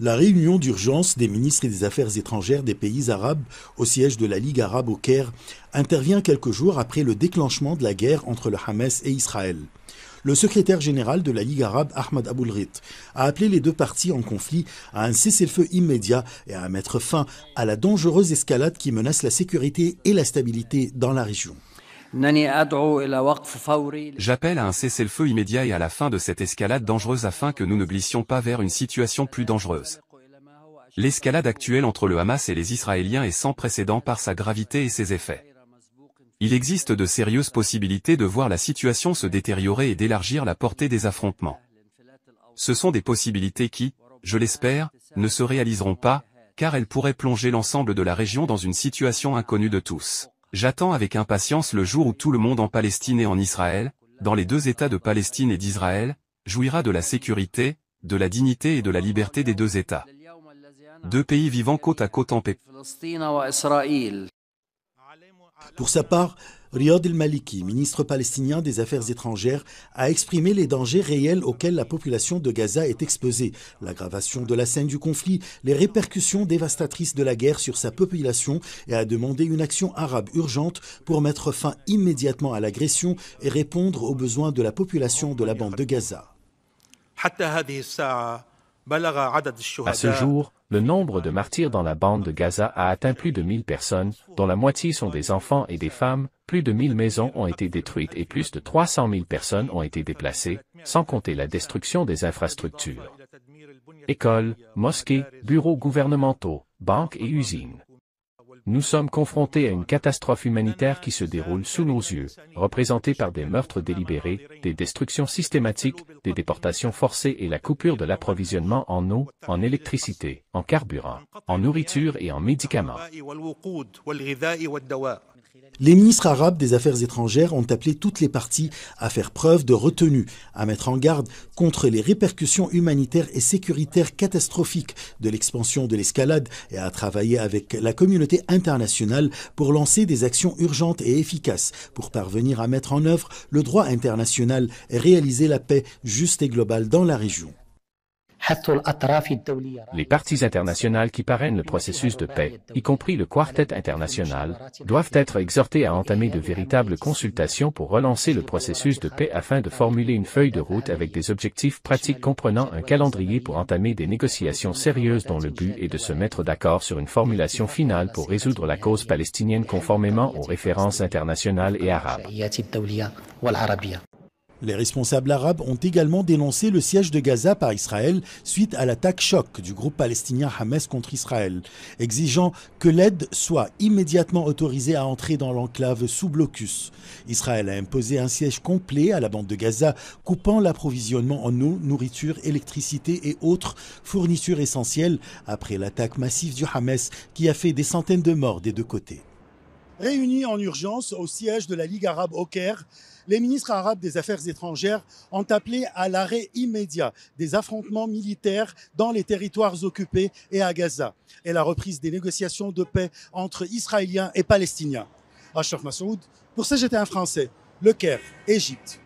La réunion d'urgence des ministres des Affaires étrangères des pays arabes au siège de la Ligue arabe au Caire intervient quelques jours après le déclenchement de la guerre entre le Hamas et Israël. Le secrétaire général de la Ligue arabe, Ahmad Aboul-Ghit, a appelé les deux parties en conflit à un cessez-le-feu immédiat et à mettre fin à la dangereuse escalade qui menace la sécurité et la stabilité dans la région. J'appelle à un cessez-le-feu immédiat et à la fin de cette escalade dangereuse afin que nous ne glissions pas vers une situation plus dangereuse. L'escalade actuelle entre le Hamas et les Israéliens est sans précédent par sa gravité et ses effets. Il existe de sérieuses possibilités de voir la situation se détériorer et d'élargir la portée des affrontements. Ce sont des possibilités qui, je l'espère, ne se réaliseront pas, car elles pourraient plonger l'ensemble de la région dans une situation inconnue de tous. J'attends avec impatience le jour où tout le monde en Palestine et en Israël, dans les deux États de Palestine et d'Israël, jouira de la sécurité, de la dignité et de la liberté des deux États. Deux pays vivant côte à côte en paix. Pour sa part, Riyad el-Maliki, ministre palestinien des Affaires étrangères, a exprimé les dangers réels auxquels la population de Gaza est exposée, l'aggravation de la scène du conflit, les répercussions dévastatrices de la guerre sur sa population et a demandé une action arabe urgente pour mettre fin immédiatement à l'agression et répondre aux besoins de la population de la bande de Gaza. À ce jour, le nombre de martyrs dans la bande de Gaza a atteint plus de 1000 personnes, dont la moitié sont des enfants et des femmes, plus de 1000 maisons ont été détruites et plus de 300 000 personnes ont été déplacées, sans compter la destruction des infrastructures. Écoles, mosquées, bureaux gouvernementaux, banques et usines. Nous sommes confrontés à une catastrophe humanitaire qui se déroule sous nos yeux, représentée par des meurtres délibérés, des destructions systématiques, des déportations forcées et la coupure de l'approvisionnement en eau, en électricité, en carburant, en nourriture et en médicaments. Les ministres arabes des Affaires étrangères ont appelé toutes les parties à faire preuve de retenue, à mettre en garde contre les répercussions humanitaires et sécuritaires catastrophiques de l'expansion de l'escalade et à travailler avec la communauté internationale pour lancer des actions urgentes et efficaces pour parvenir à mettre en œuvre le droit international et réaliser la paix juste et globale dans la région. Les parties internationales qui parrainent le processus de paix, y compris le Quartet international, doivent être exhortées à entamer de véritables consultations pour relancer le processus de paix afin de formuler une feuille de route avec des objectifs pratiques comprenant un calendrier pour entamer des négociations sérieuses dont le but est de se mettre d'accord sur une formulation finale pour résoudre la cause palestinienne conformément aux références internationales et arabes. Les responsables arabes ont également dénoncé le siège de Gaza par Israël suite à l'attaque choc du groupe palestinien Hamas contre Israël, exigeant que l'aide soit immédiatement autorisée à entrer dans l'enclave sous blocus. Israël a imposé un siège complet à la bande de Gaza, coupant l'approvisionnement en eau, nourriture, électricité et autres fournitures essentielles après l'attaque massive du Hamas qui a fait des centaines de morts des deux côtés. Réunis en urgence au siège de la Ligue arabe au Caire, les ministres arabes des Affaires étrangères ont appelé à l'arrêt immédiat des affrontements militaires dans les territoires occupés et à Gaza et la reprise des négociations de paix entre Israéliens et Palestiniens. Achraf Massoud pour CGT1 français, Le Caire, Égypte.